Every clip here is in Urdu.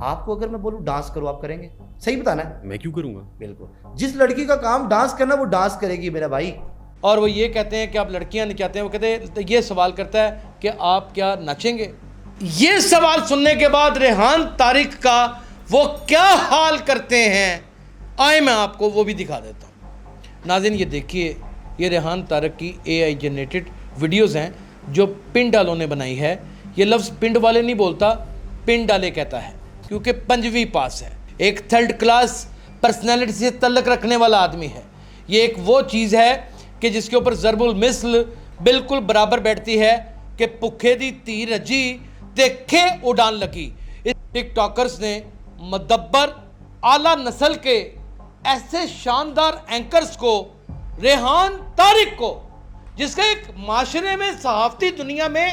آپ کو اگر میں بولوں ڈانس کرو آپ کریں گے؟ صحیح بتانا ہے. میں کیوں کروں گا؟ بالکل جس لڑکی کا کام ڈانس کرنا وہ ڈانس کرے گی میرا بھائی. اور وہ یہ کہتے ہیں کہ آپ لڑکیاں نہیں چاہتے ہیں, وہ کہتے ہیں یہ سوال کرتا ہے کہ آپ کیا ناچیں گے. یہ سوال سننے کے بعد ریحان طارق کا وہ کیا حال کرتے ہیں, آئے میں آپ کو وہ بھی دکھا دیتا ہوں. ناظرین یہ دیکھیے, یہ ریحان طارق کی اے آئی جنریٹڈ ویڈیوز ہیں جو پنڈ والوں نے بنائی ہے. یہ لفظ پنڈ والے نہیں بولتا, پنڈ والے کہتا ہے, کیونکہ 5ویں پاس ہے. ایک 3rd کلاس پرسنالٹی سے تعلق رکھنے والا آدمی ہے. یہ ایک وہ چیز ہے کہ جس کے اوپر ضرب المثل بالکل برابر بیٹھتی ہے کہ پکھے دی تیر رجی دیکھے اڑان لگی. ٹک ٹاکرز نے مدبر اعلیٰ نسل کے ایسے شاندار اینکرز کو, ریحان طارق کو, جس کا ایک معاشرے میں صحافتی دنیا میں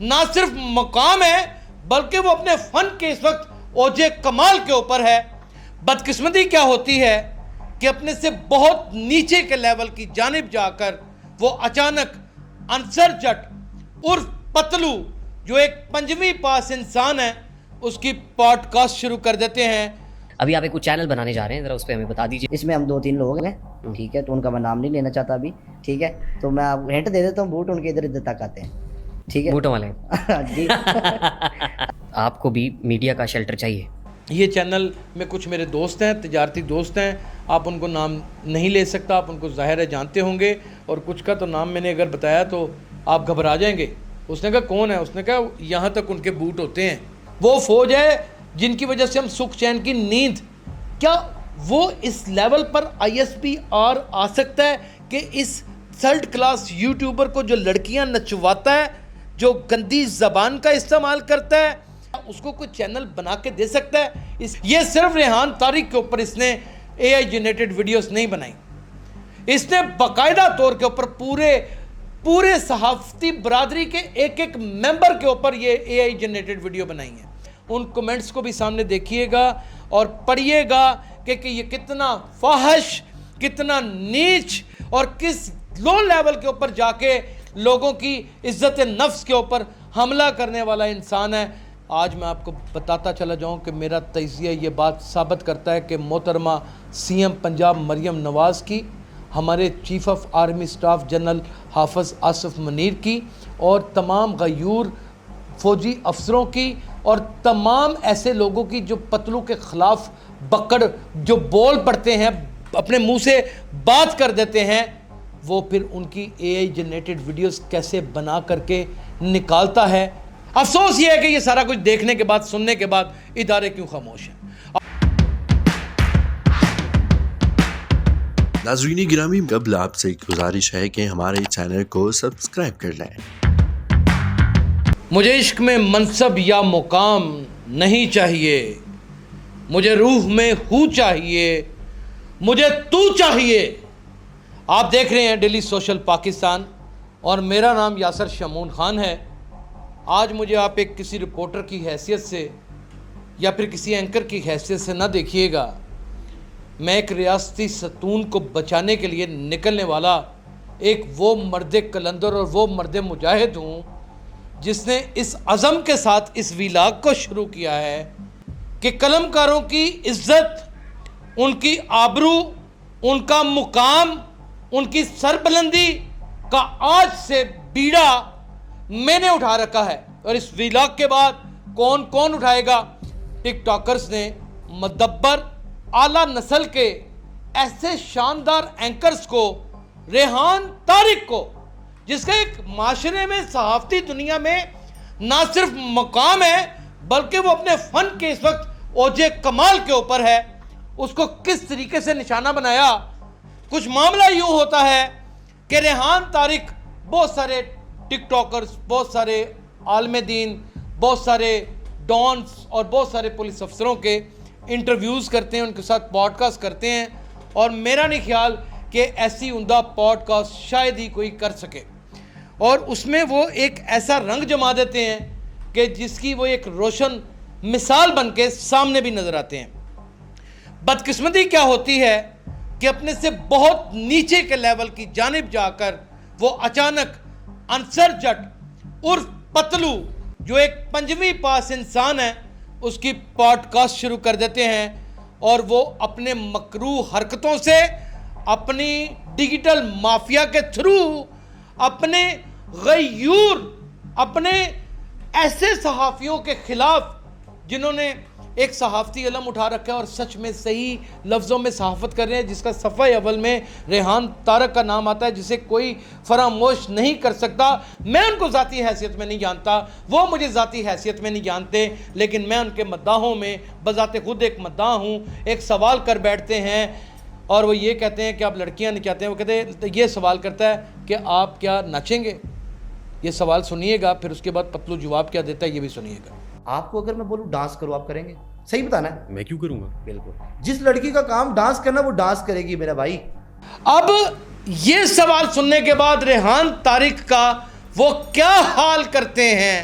نہ صرف مقام ہے بلکہ وہ اپنے فن کے اس وقت اوج کمال کے اوپر ہے. بدقسمتی کیا ہوتی ہے کہ اپنے سے بہت نیچے کے لیول کی جانب جا کر وہ اچانک انصر جٹ عرف پتلو جو ایک 5ویں پاس انسان ہے اس کی پوڈ کاسٹ شروع کر دیتے ہیں. ابھی آپ ایک چینل بنانے جا رہے ہیں, ذرا اس پہ ہمیں بتا دیجیے. اس میں ہم 2-3 لوگ ہیں, ٹھیک ہے, تو ان کا میں نام نہیں لینا چاہتا ابھی, ٹھیک ہے, تو میں آپ ہنٹ دے دیتا ہوں. بوٹ ان کے ادھر تک آتے ہیں, ٹھیک ہے, بوٹوں والے. جی. آپ کو بھی میڈیا کا شیلٹر چاہیے. یہ چینل میں کچھ میرے دوست ہیں, تجارتی دوست ہیں, آپ ان کو نام نہیں لے سکتا, آپ ان کو ظاہر ہے جانتے ہوں گے, اور کچھ کا تو نام میں نے اگر بتایا تو آپ گھبرا جائیں گے. اس نے کہا کون ہے؟ اس نے کہا یہاں تک ان کے بوٹ ہوتے ہیں. وہ فوج ہے جن کی وجہ سے ہم سکھ چین کی نیند, کیا وہ اس لیول پر ISPR آ سکتا ہے کہ اس 3rd کلاس یوٹیوبر کو جو لڑکیاں نچواتا ہے, جو گندی زبان کا استعمال کرتا ہے, اس کو کوئی چینل بنا کے دے سکتا ہے؟ یہ صرف ریحان طارق کے اوپر اس نے اے آئی جنریٹڈ ویڈیوز نہیں بنائی, اس نے باقاعدہ طور کے اوپر پورے صحافتی برادری کے ایک ممبر کے اوپر یہ اے آئی جنریٹڈ ویڈیو بنائی ہیں. ان کومنٹس کو بھی سامنے دیکھیے گا اور پڑھیے گا کہ یہ کتنا فاحش, کتنا نیچ اور کس لو لیول کے اوپر جا کے لوگوں کی عزت نفس کے اوپر حملہ کرنے والا انسان ہے. آج میں آپ کو بتاتا چلا جاؤں کہ میرا تجزیہ یہ بات ثابت کرتا ہے کہ محترمہ CM پنجاب مریم نواز کی, ہمارے chief of army staff general حافظ آصف منیر کی, اور تمام غیور فوجی افسروں کی, اور تمام ایسے لوگوں کی جو پتلو کے خلاف بکڑ جو بول پڑتے ہیں, اپنے منہ سے بات کر دیتے ہیں, وہ پھر ان کی اے آئی جنریٹڈ ویڈیوز کیسے بنا کر کے نکالتا ہے. افسوس یہ ہے کہ یہ سارا کچھ دیکھنے کے بعد, سننے کے بعد ادارے کیوں خاموش ہیں. ناظرین گرامی, قبل آپ سے گزارش ہے کہ ہمارے چینل کو سبسکرائب کر لیں. مجھے عشق میں منصب یا مقام نہیں چاہیے, مجھے روح میں ہو چاہیے, مجھے تو چاہیے. آپ دیکھ رہے ہیں ڈیلی سوشل پاکستان, اور میرا نام یاسر شمعون خان ہے. آج مجھے آپ ایک کسی رپورٹر کی حیثیت سے یا پھر کسی اینکر کی حیثیت سے نہ دیکھیے گا. میں ایک ریاستی ستون کو بچانے کے لیے نکلنے والا ایک وہ مرد کلندر اور وہ مرد مجاہد ہوں جس نے اس عزم کے ساتھ اس ویلاگ کو شروع کیا ہے کہ قلم کاروں کی عزت, ان کی آبرو, ان کا مقام, ان کی سربلندی کا آج سے بیڑا میں نے اٹھا رکھا ہے. اور اس ویلاگ کے بعد کون اٹھائے گا؟ ٹک ٹاکرز نے مدبر اعلیٰ نسل کے ایسے شاندار اینکرز کو, ریحان طارق کو, جس کا ایک معاشرے میں صحافتی دنیا میں نہ صرف مقام ہے بلکہ وہ اپنے فن کے اس وقت اوج کمال کے اوپر ہے, اس کو کس طریقے سے نشانہ بنایا. کچھ معاملہ یوں ہوتا ہے کہ ریحان طارق بہت سارے ٹک ٹاکرز, بہت سارے عالم دین, بہت سارے ڈانس اور بہت سارے پولیس افسروں کے انٹرویوز کرتے ہیں, ان کے ساتھ پوڈ کاسٹ کرتے ہیں, اور میرا نہیں خیال کہ ایسی عمدہ پوڈ کاسٹ شاید ہی کوئی کر سکے. اور اس میں وہ ایک ایسا رنگ جما دیتے ہیں کہ جس کی وہ ایک روشن مثال بن کے سامنے بھی نظر آتے ہیں. بدقسمتی کیا ہوتی ہے کہ اپنے سے بہت نیچے کے لیول کی جانب جا کر وہ اچانک انصر جٹ عرف پتلو جو ایک 5ویں پاس انسان ہے اس کی پوڈ کاسٹ شروع کر دیتے ہیں اور وہ اپنے مکروہ حرکتوں سے اپنی ڈیجیٹل مافیا کے تھرو اپنے غیور اپنے ایسے صحافیوں کے خلاف جنہوں نے ایک صحافتی علم اٹھا رکھا ہے اور سچ میں صحیح لفظوں میں صحافت کر رہے ہیں، جس کا صفحہ اول میں ریحان طارق کا نام آتا ہے، جسے کوئی فراموش نہیں کر سکتا۔ میں ان کو ذاتی حیثیت میں نہیں جانتا، وہ مجھے ذاتی حیثیت میں نہیں جانتے، لیکن میں ان کے مداحوں میں بذات خود ایک مداح ہوں۔ ایک سوال کر بیٹھتے ہیں اور وہ یہ کہتے ہیں کہ آپ لڑکیاں نچاتے ہیں، وہ کہتے ہیں یہ سوال کرتا ہے کہ آپ کیا ناچیں گے؟ یہ سوال سنیے گا، پھر اس کے بعد پتلو جواب کیا دیتا ہے یہ بھی سنیے گا۔ آپ کو اگر میں بولوں ڈانس کرو آپ کریں گے؟ صحیح بتانا ہے۔ میں کیوں کروں گا؟ بالکل، جس لڑکی کا کام ڈانس کرنا وہ ڈانس کرے گی میرا بھائی۔ اب یہ سوال سننے کے بعد ریحان طارق کا وہ کیا حال کرتے ہیں،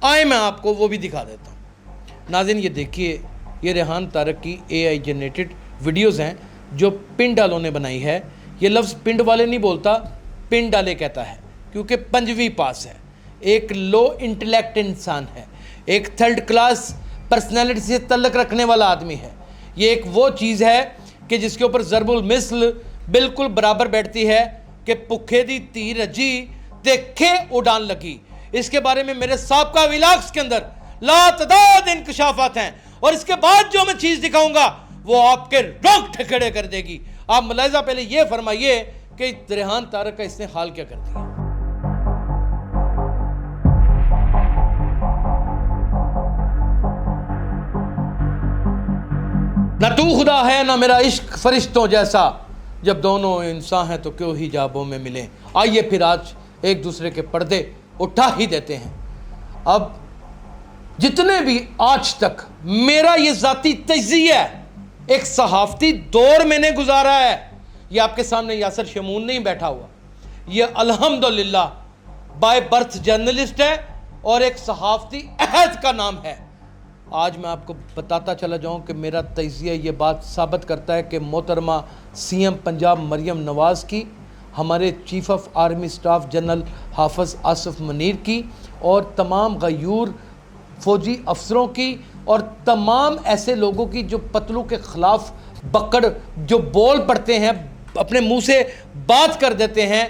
آئے میں آپ کو وہ بھی دکھا دیتا ہوں۔ ناظرین یہ دیکھیے، یہ ریحان طارق کی اے آئی جنریٹڈ ویڈیوز ہیں جو پن ڈالوں نے بنائی ہے۔ یہ لفظ پنڈ والے نہیں بولتا، پن ڈالے کہتا ہے، کیونکہ پنجویں پاس ہے، ایک لو انٹلیکٹ انسان ہے، ایک تھرڈ کلاس پرسنالٹی سے تعلق رکھنے والا آدمی ہے۔ یہ ایک وہ چیز ہے کہ جس کے اوپر ضرب المثل بالکل برابر بیٹھتی ہے کہ پکھے دی تیر رجی دیکھے اڑان لگی۔ اس کے بارے میں میرے سابقہ ولاگز کے اندر لاتعداد انکشافات ہیں، اور اس کے بعد جو میں چیز دکھاؤں گا وہ آپ کے رونگٹے ٹھکڑے کر دے گی۔ آپ ملاحظہ پہلے یہ فرمائیے کہ ریحان طارق کا اس نے حال کیا کر دیا۔ نہ تو خدا ہے نہ میرا عشق فرشتوں جیسا، جب دونوں انسان ہیں تو کیوں ہی جابوں میں ملیں۔ آئیے پھر آج ایک دوسرے کے پردے اٹھا ہی دیتے ہیں۔ اب جتنے بھی آج تک میرا یہ ذاتی تجزیہ ہے، ایک صحافتی دور میں نے گزارا ہے۔ یہ آپ کے سامنے یاسر شمون نہیں بیٹھا ہوا، یہ الحمدللہ بائی برتھ جرنلسٹ ہے اور ایک صحافتی عہد کا نام ہے۔ آج میں آپ کو بتاتا چلا جاؤں کہ میرا تجزیہ یہ بات ثابت کرتا ہے کہ محترمہ سی ایم پنجاب مریم نواز کی، ہمارے chief of army staff general حافظ آصف منیر کی، اور تمام غیور فوجی افسروں کی، اور تمام ایسے لوگوں کی جو پتلو کے خلاف بکڑ جو بول پڑتے ہیں، اپنے منہ سے بات کر دیتے ہیں،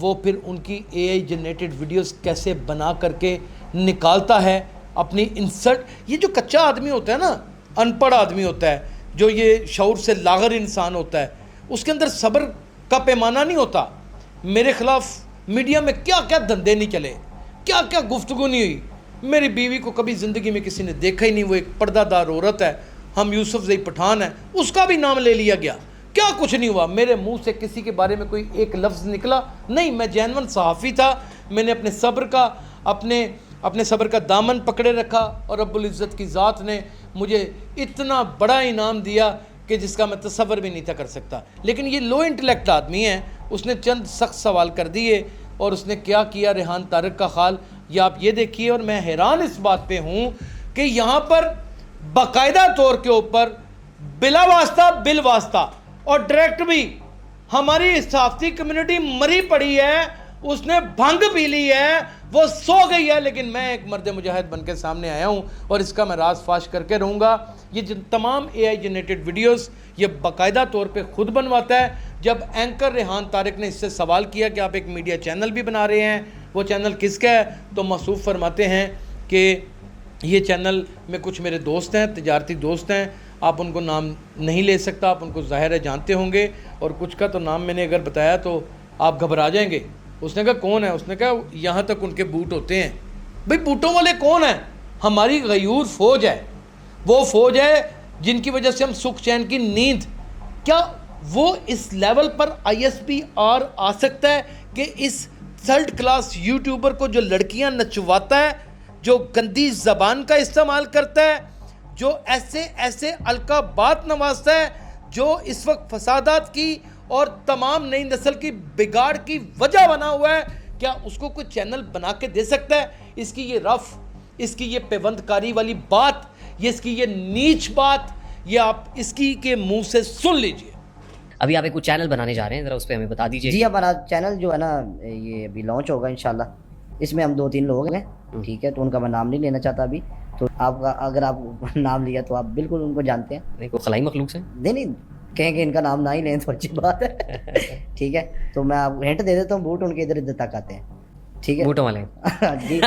وہ پھر ان کی اے آئی جنریٹڈ ویڈیوز کیسے بنا کر کے نکالتا ہے اپنی انسلٹ۔ یہ جو کچا آدمی ہوتا ہے نا، ان پڑھ آدمی ہوتا ہے، جو یہ شعور سے لاغر انسان ہوتا ہے، اس کے اندر صبر کا پیمانہ نہیں ہوتا۔ میرے خلاف میڈیا میں کیا کیا دھندے نہیں چلے، کیا کیا گفتگو نہیں ہوئی۔ میری بیوی کو کبھی زندگی میں کسی نے دیکھا ہی نہیں، وہ ایک پردہ دار عورت ہے، ہم یوسف زئی پٹھان ہیں، اس کا بھی نام لے لیا گیا، کیا کچھ نہیں ہوا۔ میرے منہ سے کسی کے بارے میں کوئی ایک لفظ نکلا نہیں۔ میں جینون صحافی تھا، میں نے اپنے صبر کا دامن پکڑے رکھا، اور رب العزت کی ذات نے مجھے اتنا بڑا انعام دیا کہ جس کا میں تصور بھی نہیں تھا کر سکتا۔ لیکن یہ لو انٹلیکٹ آدمی ہے، اس نے چند سخت سوال کر دیے، اور اس نے کیا کیا ریحان طارق کا حال یہ آپ یہ دیکھیے۔ اور میں حیران اس بات پہ ہوں کہ یہاں پر باقاعدہ طور کے اوپر بلا واسطہ بل واسطہ اور ڈائریکٹ بھی ہماری صحافتی کمیونٹی مری پڑی ہے، اس نے بھنگ پی لی ہے، وہ سو گئی ہے۔ لیکن میں ایک مرد مجاہد بن کے سامنے آیا ہوں، اور اس کا میں راز فاش کر کے رہوں گا۔ یہ جن تمام اے آئی جنریٹڈ ویڈیوز یہ باقاعدہ طور پہ خود بنواتا ہے۔ جب اینکر ریحان طارق نے اس سے سوال کیا کہ آپ ایک میڈیا چینل بھی بنا رہے ہیں، وہ چینل کس کا ہے، تو موصوف فرماتے ہیں کہ یہ چینل میں کچھ میرے دوست ہیں، تجارتی دوست ہیں، آپ ان کو نام نہیں لے سکتا، آپ ان کو ظاہر ہے جانتے ہوں گے، اور کچھ کا تو نام میں نے اگر بتایا تو آپ گھبرا جائیں گے۔ اس نے کہا کون ہے؟ اس نے کہا یہاں تک ان کے بوٹ ہوتے ہیں۔ بھئی بوٹوں والے کون ہیں؟ ہماری غیور فوج ہے، وہ فوج ہے جن کی وجہ سے ہم سکھ چین کی نیند، کیا وہ اس لیول پر آئی ایس پی آر آ سکتا ہے کہ اس تھرڈ کلاس یوٹیوبر کو جو لڑکیاں نچواتا ہے، جو گندی زبان کا استعمال کرتا ہے، جو ایسے القابات نوازتا ہے، جو اس وقت فسادات کی اور تمام نئی نسل کی بگاڑ کی وجہ بنا ہوا ہے، کیا اس کو کوئی چینل بنا کے دے سکتا ہے؟ اس کی یہ رف، اس کی یہ پیوند کاری والی بات، اس کی یہ نیچ بات، یہ آپ اس کی کے منہ سے سن لیجئے۔ ابھی آپ ایک کچھ چینل بنانے جا رہے ہیں، ذرا اس پہ ہمیں بتا دیجیے۔ جی ہمارا چینل جو ہے نا یہ ابھی لانچ ہوگا انشاءاللہ، اس میں ہم 2-3 لوگ ہیں، ٹھیک ہے، تو ان کا میں نام نہیں لینا چاہتا ابھی، تو آپ کا اگر آپ نام لیا تو آپ بالکل ان کو جانتے ہیں. نہیں کوئی خلائی مخلوق سے؟ نہیں کہیں کہ ان کا نام نہ ہی لیں تو اچھی بات ہے. ٹھیک ہے تو میں آپ ہنٹ دے دیتا ہوں, بوٹ ان کے ادھر ادھر تک آتے ہیں. ٹھیک ہے بوٹوں والے. جی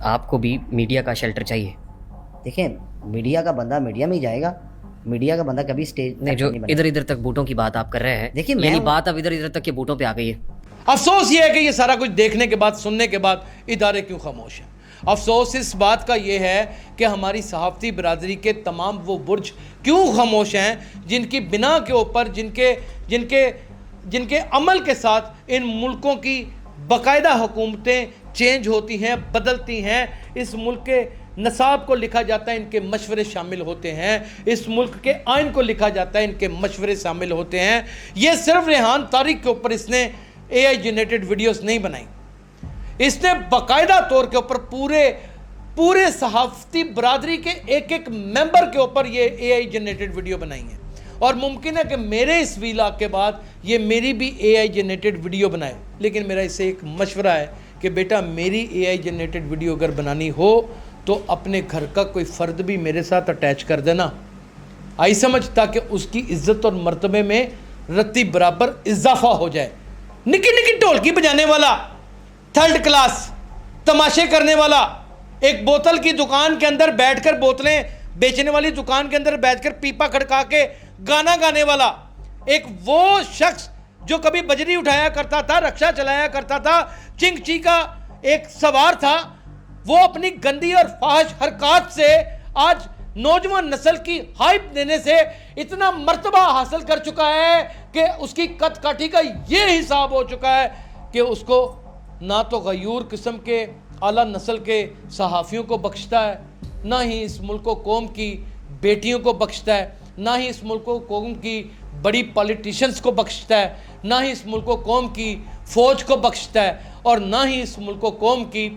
آپ کو بھی میڈیا کا شیلٹر چاہیے. دیکھیں میڈیا کا بندہ میڈیا میں ہی جائے گا, میڈیا کا بندہ کبھی اسٹیج نہیں جو ادھر ادھر تک بوٹوں کی بات آپ کر رہے ہیں, دیکھیے یعنی بات اب ادھر ادھر تک کے بوٹوں پہ آ گئی ہے. افسوس یہ ہے کہ یہ سارا کچھ دیکھنے کے بعد, سننے کے بعد ادارے کیوں خاموش ہیں. افسوس اس بات کا یہ ہے کہ ہماری صحافتی برادری کے تمام وہ برج کیوں خاموش ہیں جن کی بنا کے اوپر, جن کے عمل کے ساتھ ان ملکوں کی باقاعدہ حکومتیں چینج ہوتی ہیں, بدلتی ہیں. اس ملک کے نصاب کو لکھا جاتا ہے, ان کے مشورے شامل ہوتے ہیں. اس ملک کے آئین کو لکھا جاتا ہے, ان کے مشورے شامل ہوتے ہیں. یہ صرف ریحان طارق کے اوپر اس نے اے آئی جنریٹڈ ویڈیوز نہیں بنائی, اس نے باقاعدہ طور کے اوپر پورے صحافتی برادری کے ایک ایک ممبر کے اوپر یہ اے آئی جنریٹڈ ویڈیو بنائی ہیں. اور ممکن ہے کہ میرے اس ویلاگ کے بعد یہ میری بھی اے آئی جنریٹڈ ویڈیو بنائے, لیکن میرا اس سے ایک مشورہ ہے کہ بیٹا میری اے آئی جنریٹڈ ویڈیو اگر بنانی ہو تو اپنے گھر کا کوئی فرد بھی میرے ساتھ اٹیچ کر دینا, آئی سمجھ, تاکہ اس کی عزت اور مرتبے میں رتی برابر اضافہ ہو جائے. نکی نکی ڈھولکی بجانے والا, تھرڈ کلاس تماشے کرنے والا, ایک بوتل کی دکان کے اندر بیٹھ کر, بوتلیں بیچنے والی دکان کے اندر بیٹھ کر پیپا کھڑکا کے گانا گانے والا, ایک وہ شخص جو کبھی بجری اٹھایا کرتا تھا, رکشہ چلایا کرتا تھا, چنگ چی کا ایک سوار تھا, وہ اپنی گندی اور فحش حرکات سے آج نوجوان نسل کی ہائپ دینے سے اتنا مرتبہ حاصل کر چکا ہے کہ اس کی قد کاٹھی کا یہ حساب ہو چکا ہے کہ اس کو نہ تو غیور قسم کے اعلیٰ نسل کے صحافیوں کو بخشتا ہے, نہ ہی اس ملک و قوم کی بیٹیوں کو بخشتا ہے, نہ ہی اس ملک و قوم کی بڑی پالیٹیشنز کو بخشتا ہے, نہ ہی اس ملک و قوم کی فوج کو بخشتا ہے, اور نہ ہی اس ملک و قوم کی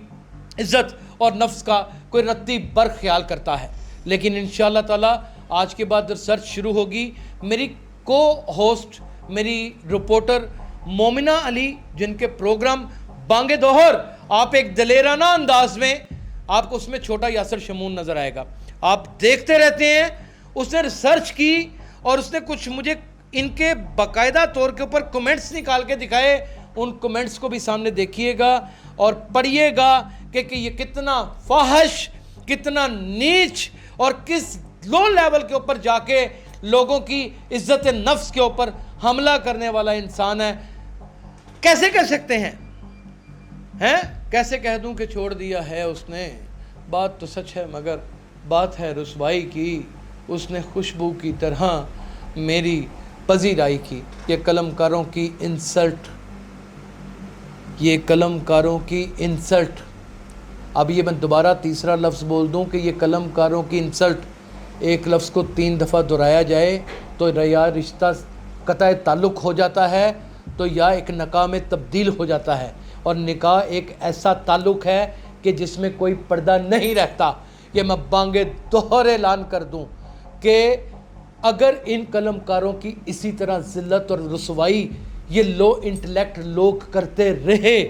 عزت اور نفس کا کوئی رتی بر خیال کرتا ہے. لیکن انشاءاللہ تعالیٰ آج کے بعد ریسرچ شروع ہوگی. میری کو ہوسٹ, میری رپورٹر مومنہ علی, جن کے پروگرام بانگ دوہر آپ ایک دلیرانہ انداز میں, آپ کو اس میں چھوٹا یاسر شمون نظر آئے گا, آپ دیکھتے رہتے ہیں. اس نے ریسرچ کی اور اس نے کچھ مجھے ان کے باقاعدہ طور کے اوپر کمنٹس نکال کے دکھائے. ان کمنٹس کو بھی سامنے دیکھیے گا اور پڑھیے گا کہ یہ کتنا فاحش, کتنا نیچ اور کس لو لیول کے اوپر جا کے لوگوں کی عزت نفس کے اوپر حملہ کرنے والا انسان ہے. کیسے کہہ سکتے ہیں, کیسے کہہ دوں کہ چھوڑ دیا ہے اس نے, بات تو سچ ہے مگر بات ہے رسوائی کی, اس نے خوشبو کی طرح میری پذیرائی کی. یہ قلم کاروں کی انسلٹ, یہ قلم کاروں کی انسلٹ. اب یہ میں دوبارہ تیسرا لفظ بول دوں کہ یہ قلم کاروں کی انسلٹ, ایک لفظ کو 3 دفعہ دہرایا جائے تو یا رشتہ قطع تعلق ہو جاتا ہے تو یا ایک نکاح میں تبدیل ہو جاتا ہے. اور نکاح ایک ایسا تعلق ہے کہ جس میں کوئی پردہ نہیں رہتا. یہ میں بانگے دوہر اعلان کر دوں کہ اگر ان قلم کاروں کی اسی طرح ذلت اور رسوائی یہ لو انٹلیکٹ لوگ کرتے رہے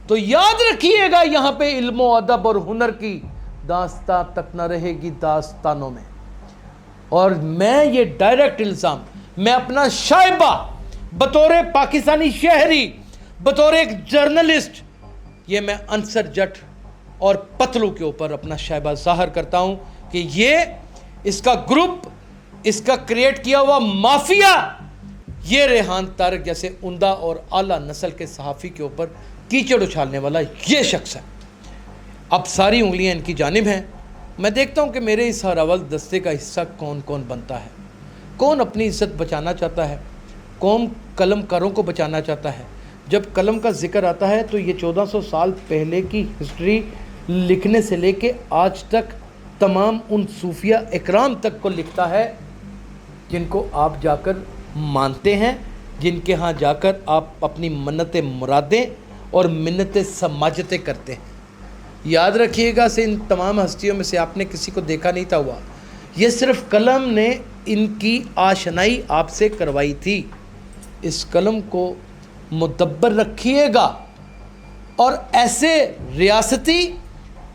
تو یاد رکھیے گا یہاں پہ علم و ادب اور ہنر کی داستان تک نہ رہے گی داستانوں میں. اور میں یہ ڈائریکٹ الزام میں اپنا شائبہ بطور پاکستانی شہری, بطور ایک جرنلسٹ, یہ میں انصر جٹ اور پتلو کے اوپر اپنا شائبہ ظاہر کرتا ہوں کہ یہ اس کا گروپ, اس کا کریٹ کیا ہوا مافیا, یہ ریحان طارق جیسے عمدہ اور اعلیٰ نسل کے صحافی کے اوپر کیچڑ اچھالنے والا یہ شخص ہے. اب ساری انگلیاں ان کی جانب ہیں. میں دیکھتا ہوں کہ میرے اس ہراول دستے کا حصہ کون کون بنتا ہے, کون اپنی عزت بچانا چاہتا ہے, کون قلم کاروں کو بچانا چاہتا ہے. جب قلم کا ذکر آتا ہے تو یہ 1400 سال پہلے کی ہسٹری لکھنے سے لے کے آج تک تمام ان صوفیہ اکرام تک کو لکھتا ہے جن کو آپ جا کر مانتے ہیں, جن کے ہاں جا کر آپ اپنی منتیں مرادیں اور منتیں سماجتیں کرتے ہیں. یاد رکھیے گا سے ان تمام ہستیوں میں سے آپ نے کسی کو دیکھا نہیں تھا ہوا, یہ صرف قلم نے ان کی آشنائی آپ سے کروائی تھی. اس قلم کو مدبر رکھیے گا اور ایسے ریاستی